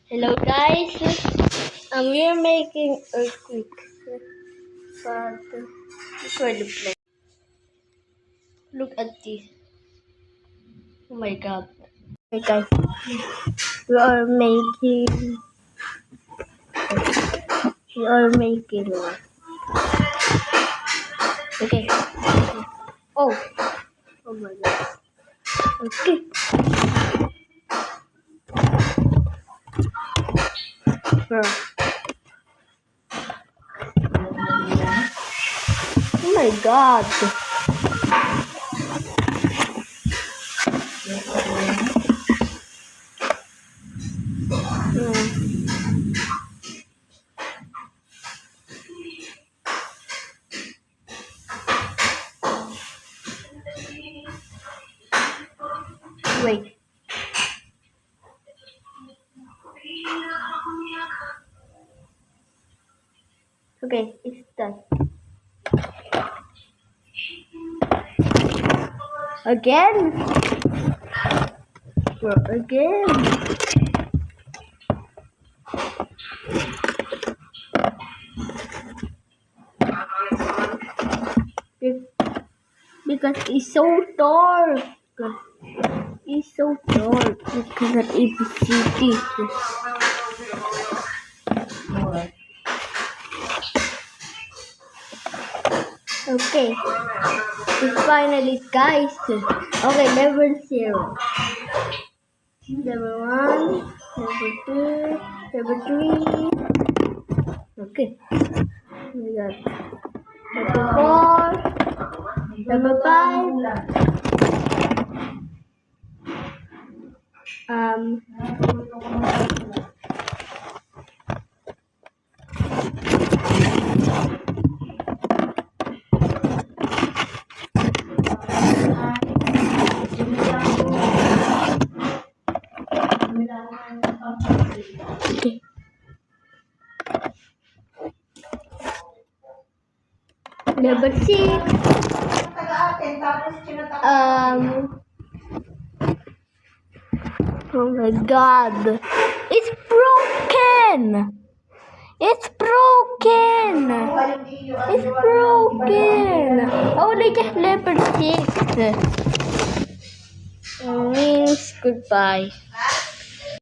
Hello guys, we're making earthquake. But before the play, look at this. Oh my god. Hey guys, we are making. We are making. Okay. Oh. Oh my god. Okay. Bro. Oh my god. Wait. Okay, it's done. Again? Bro, again. Because it's so dark. It's so dark because of ABCD. Okay. It's finally guys. Okay, level 0. Level 1, level 2, level 3. Okay. We got level 4, level 5. Okay. Level 6. Oh my god. It's broken. It's broken. It's broken. Only just level 6. Means goodbye.